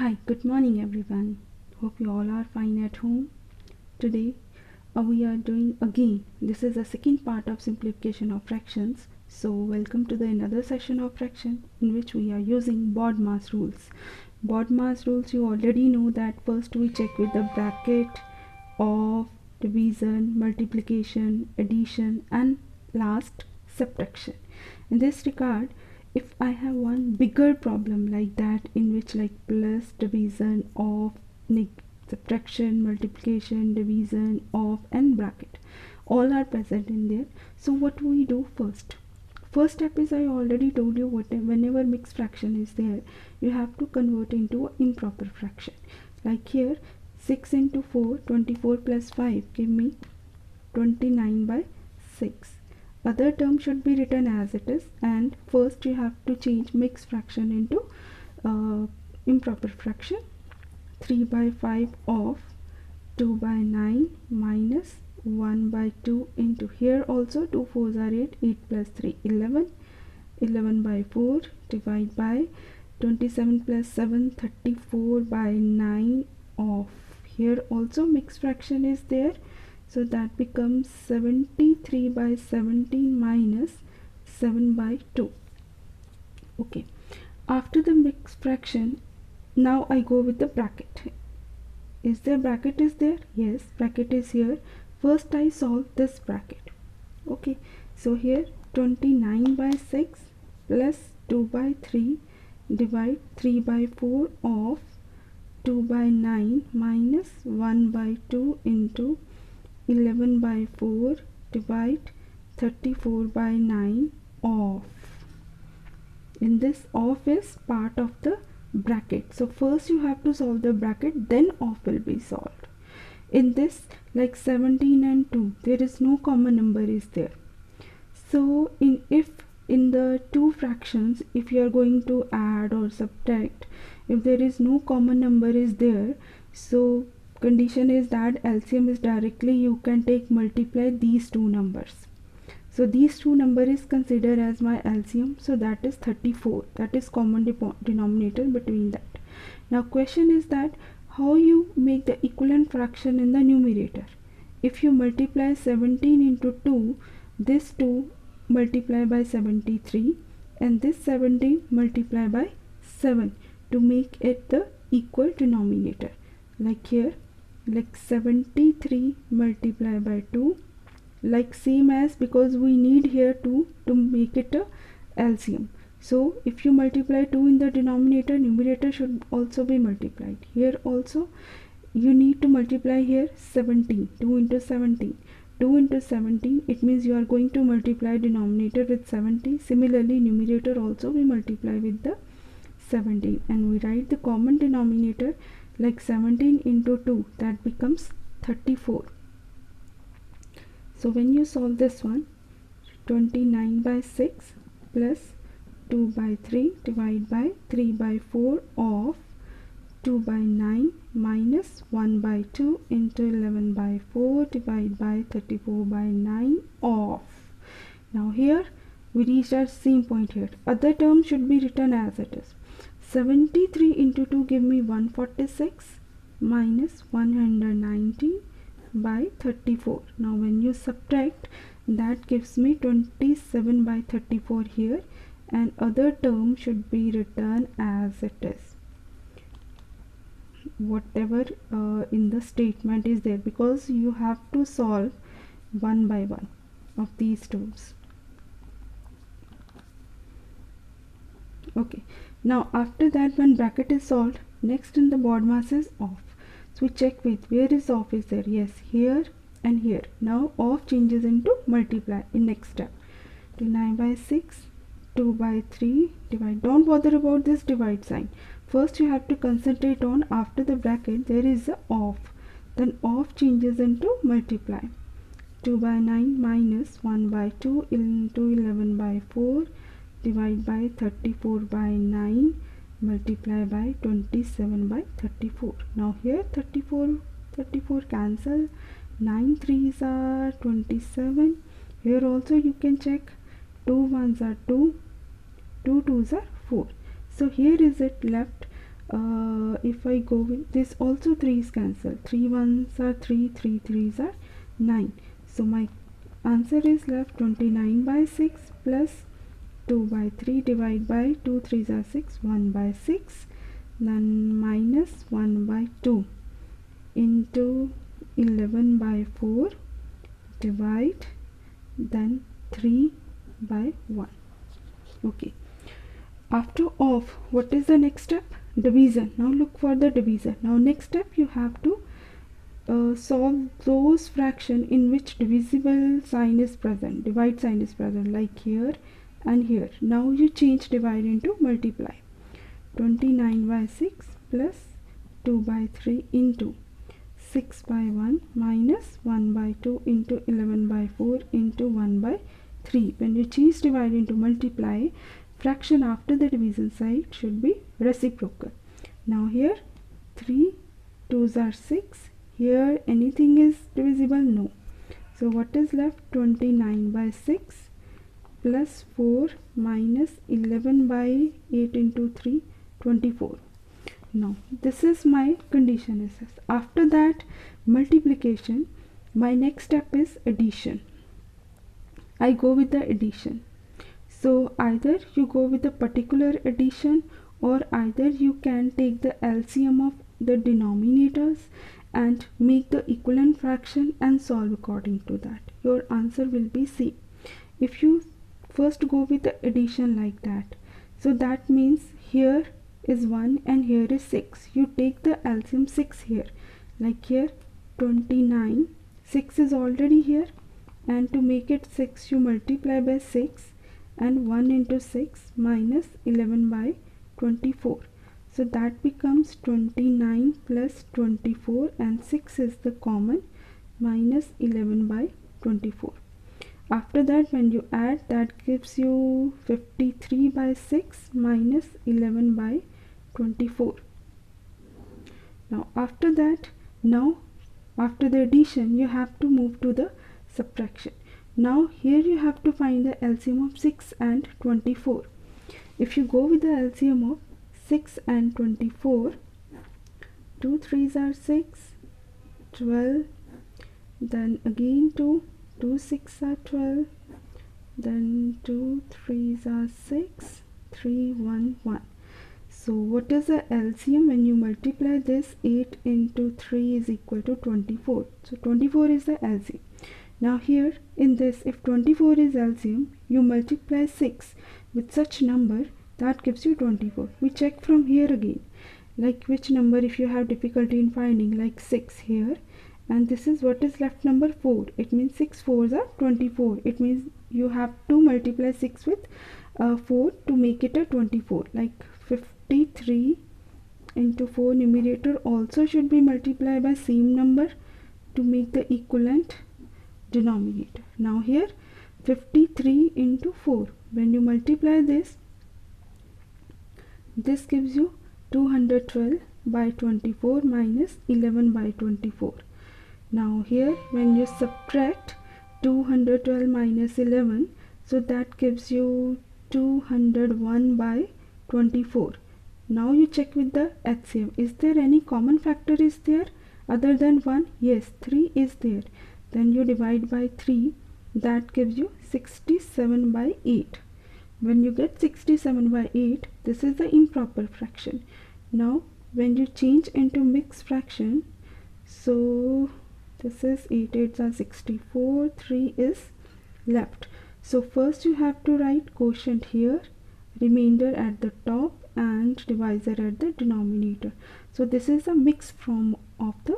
Hi, good morning everyone. Hope you all are fine at home. Today we are doing again. This is the second part of simplification of fractions. So welcome to the another session of fraction in which we are using BODMAS rules. BODMAS rules, you already know that first we check with the bracket of division, multiplication, addition and last subtraction. In this regard, if I have one bigger problem like that in which like plus, division, of, subtraction, multiplication, division, of and bracket all are present in there, so what we do first step is, I already told you, whenever mixed fraction is there you have to convert into improper fraction. Like here 6 into 4, 24 plus 5 give me 29 by 6. Other term should be written as it is, and first you have to change mixed fraction into improper fraction. 3 by 5 of 2 by 9 minus 1 by 2 into, here also 2 4s are 8, 8 plus 3 11, 11 by 4 divide by 27 plus 7 34 by 9 of, here also mixed fraction is there, so that becomes 73 by 17 minus 7 by 2. Okay, after the mixed fraction, now I go with the bracket. Is there bracket is there? Yes, bracket is here. First I solve this bracket. Okay, so here 29 by 6 plus 2 by 3 divide 3 by 4 of 2 by 9 minus 1 by 2 into 11 by 4 divide 34 by 9 of. In this, of is part of the bracket, so first you have to solve the bracket, then of will be solved. In this, like 17 and 2, there is no common number is there, so if in the two fractions, if you are going to add or subtract, if there is no common number is there, so condition is that LCM is directly, you can take multiply these two numbers. So these two number is considered as my LCM, so that is 34, that is common denominator between that. Now question is that how you make the equivalent fraction in the numerator. If you multiply 17 into 2, this 2 multiply by 73 and this 17 multiply by 7 to make it the equal denominator. Like here, like 73 multiply by 2, like same as, because we need here 2 to make it a LCM. So if you multiply 2 in the denominator, numerator should also be multiplied. Here also you need to multiply here 17, 2 into 17. 2 into 17, it means you are going to multiply denominator with 70. Similarly, numerator also we multiply with the 17, and we write the common denominator like 17 into 2, that becomes 34. So when you solve this one, 29 by 6 plus 2 by 3 divide by 3 by 4 of 2 by 9 minus 1 by 2 into 11 by 4 divide by 34 by 9 of. Now here we reach at same point here. Other term should be written as it is. 73 into 2 give me 146 minus 190 by 34. Now when you subtract, that gives me 27 by 34 here, and other term should be written as it is, whatever in the statement is there, because you have to solve one by one of these terms. Okay, now after that, when bracket is solved, next in the BODMAS is of. So we check with where is of is there. Yes, here and here. Now of changes into multiply in next step. 29 by 6, 2 by 3 divide. Don't bother about this divide sign. First you have to concentrate on, after the bracket there is a of, then of changes into multiply. 2 by 9 minus 1 by 2 into 11 by 4 divide by 34 by 9 multiply by 27 by 34. Now here 34 cancel, 9 3s are 27. Here also you can check, 2 1s are 2, 2 2s are 4. So here is it left if I go with this, also 3 is cancelled. 3 ones are 3, 3 threes are 9. So my answer is left 29 by 6 plus 2 by 3 divided by 2 threes are 6, 1 by 6, then minus 1 by 2 into 11 by 4 divide then 3 by 1. Okay, after of, what is the next step? Division. Now look for the divisor. Now next step, you have to solve those fraction in which divisible sign is present, divide sign is present, like here and here. Now you change divide into multiply. 29 by 6 plus 2 by 3 into 6 by 1 minus 1 by 2 into 11 by 4 into 1 by 3. When you change divide into multiply, fraction after the division side should be reciprocal. Now here 3 2s are 6. Here anything is divisible? No. So what is left? 29 by 6 plus 4 minus 11 by 8 into 3, 24. Now this is my condition is. After that multiplication, my next step is addition. I go with the addition. So either you go with the particular addition, or either you can take the LCM of the denominators and make the equivalent fraction and solve according to that. Your answer will be C. If you first go with the addition like that, so that means here is 1 and here is 6. You take the LCM 6 here, like here 29, 6 is already here, and to make it 6 you multiply by 6 and 1 into 6 minus 11 by 24. So that becomes 29 plus 24, and 6 is the common, minus 11 by 24. After that, when you add, that gives you 53 by 6 minus 11 by 24. Now after that, after the addition, you have to move to the subtraction. Now here you have to find the LCM of 6 and 24. If you go with the LCM of 6 and 24, 2 3s are 6, 12, then again 2 6 are 12, then 2 3s are 6, 3 1 1. So what is the LCM? When you multiply this, 8 into 3 is equal to 24. So 24 is the LCM. Now here in this, if 24 is LCM, you multiply 6 with such number, that gives you 24. We check from here again, like which number if you have difficulty in finding, like 6 here, and this is what is left, number 4. It means 6 4s are 24. It means you have to multiply 6 with 4 to make it a 24, like 53 into 4 numerator also should be multiplied by same number to make the equivalent denominator. Now here 53 into 4, when you multiply this gives you 212 by 24 minus 11 by 24. Now here when you subtract 212 minus 11, so that gives you 201 by 24. Now you check with the HCM. Is there any common factor is there other than 1? Yes, 3 is there. Then you divide by 3, that gives you 67 by 8. When you get 67 by 8, this is the improper fraction. Now when you change into mixed fraction, so this is 8 8s are 64, 3 is left. So first you have to write quotient here, remainder at the top, and divisor at the denominator. So this is a mixed form of the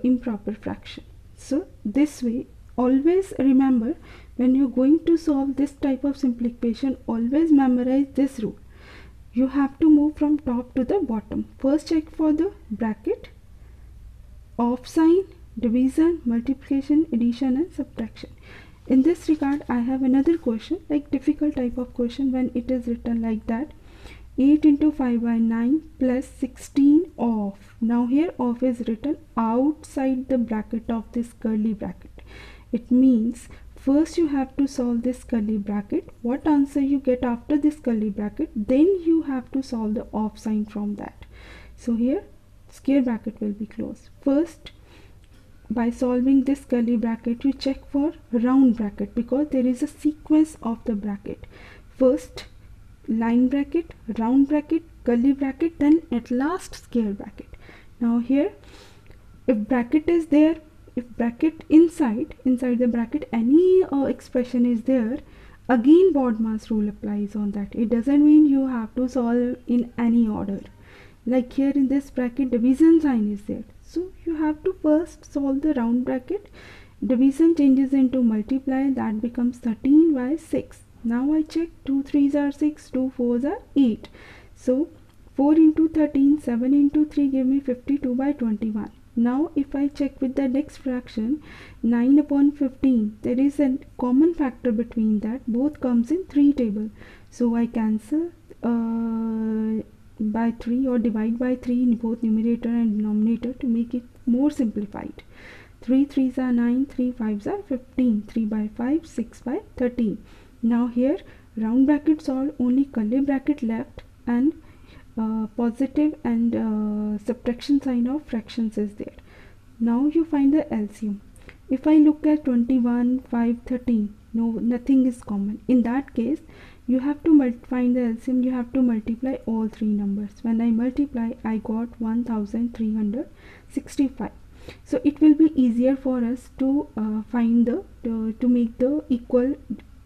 improper fraction. So this way, always remember, when you're going to solve this type of simplification, always memorize this rule. You have to move from top to the bottom. First check for the bracket, off sign, division, multiplication, addition and subtraction. In this regard, I have another question, like difficult type of question when it is written like that. 8 into 5 by 9 plus 16 off. Now here off is written outside the bracket of this curly bracket. It means first you have to solve this curly bracket. What answer you get after this curly bracket, then you have to solve the off sign from that. So here square bracket will be closed. First, by solving this curly bracket, you check for round bracket because there is a sequence of the bracket. First line bracket, round bracket, curly bracket, then at last square bracket. Now here, if bracket is there, if bracket inside the bracket any expression is there, again BODMAS rule applies on that. It doesn't mean you have to solve in any order. Like here in this bracket, division sign is there, so you have to first solve the round bracket. Division changes into multiply, that becomes 13 by 6. Now I check 2 3s are 6, 2 4s are 8. So 4 into 13, 7 into 3 give me 52 by 21. Now if I check with the next fraction, 9 upon 15, there is a common factor between that, both comes in 3 table. So I cancel by 3 or divide by 3 in both numerator and denominator to make it more simplified. 3 3s are 9, 3 5s are 15, 3 by 5, 6 by 13. Now here round bracket solved, only curly bracket left, and positive and subtraction sign of fractions is there. Now you find the LCM. If I look at 21, 5, 13, no, nothing is common. In that case, you have to find the LCM. You have to multiply all three numbers. When I multiply, I got 1365. So it will be easier for us to find to make the equal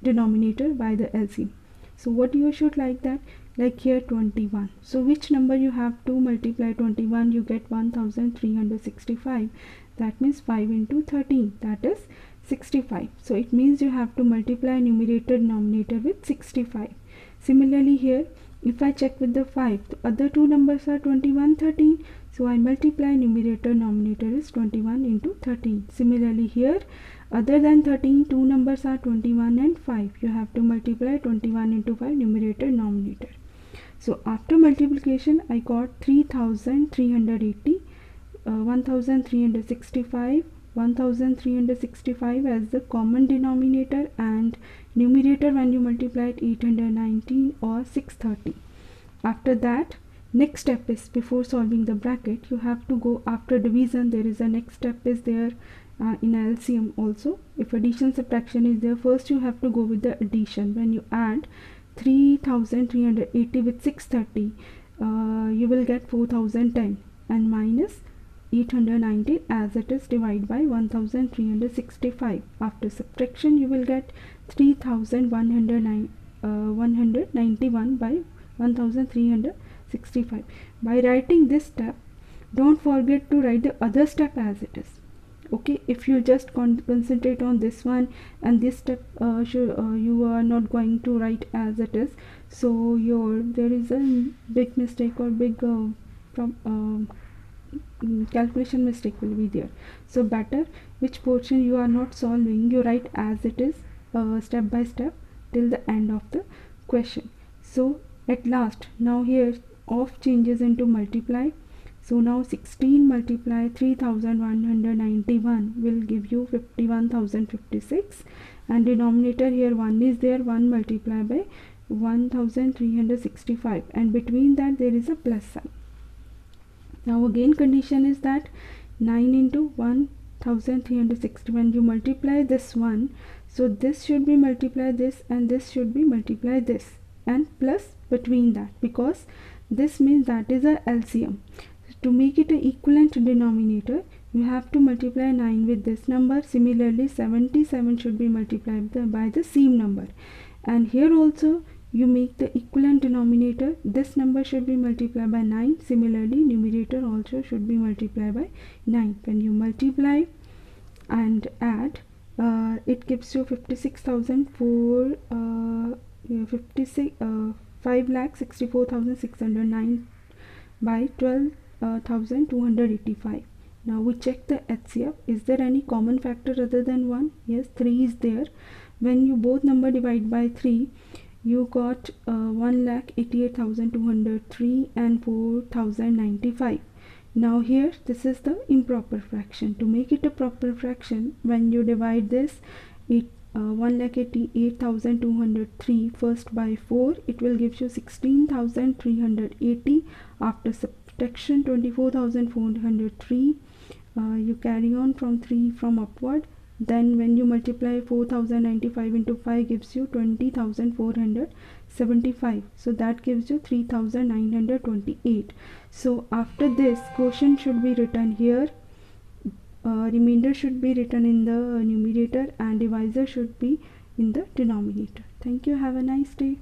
denominator by the LCM. So what you should like that? Like here 21. So which number you have to multiply 21? You get 1365. That means 5 into 13. That is 65. So it means you have to multiply numerator denominator with 65. Similarly here, if I check with the 5, the other two numbers are 21, 13. So I multiply numerator denominator is 21 into 13. Similarly here, other than 13, two numbers are 21 and 5. You have to multiply 21 into 5 numerator denominator. So after multiplication, I got 3380, 1365, 1365 as the common denominator, and numerator when you multiply it 819 or 630. After that, next step is, before solving the bracket, you have to go after division. There is a next step is there in LCM also. If addition subtraction is there, first you have to go with the addition. When you add 3380 with 630, you will get 4010 and minus 819 as it is, divide by 1365. After subtraction, you will get 3191 by 1365. By writing this step, don't forget to write the other step as it is. Okay, if you just concentrate on this one and this step, you are not going to write as it is, so there is a big mistake or big calculation mistake will be there. So better, which portion you are not solving, you write as it is, step by step till the end of the question. So at last, now here off changes into multiply. So now 16 multiply 3191 will give you 51056, and denominator here 1 is there, 1 multiply by 1365, and between that there is a plus sign. Now again condition is that 9 into 1360, when you multiply this one, so this should be multiply this and this should be multiply this, and plus between that, because this means that is a LCM. To make it an equivalent denominator, you have to multiply 9 with this number. Similarly, 77 should be multiplied by the same number, and here also you make the equivalent denominator. This number should be multiplied by 9. Similarly, numerator also should be multiplied by 9. When you multiply and add, it gives you 5,64,609 by 12,285. Now we check the HCF. Is there any common factor other than 1? Yes, 3 is there. When you both number divide by 3, you got 1,88,203 and 4,095. Now here, this is the improper fraction. To make it a proper fraction, when you divide this 1,88,203 first by 4, it will give you 16,380. After subtraction 24,403, you carry on from 3 from upward. Then when you multiply 4,095 into 5 gives you 20,475. So that gives you 3,928. So after this, quotient should be written here, remainder should be written in the numerator, and divisor should be in the denominator. Thank you. Have a nice day.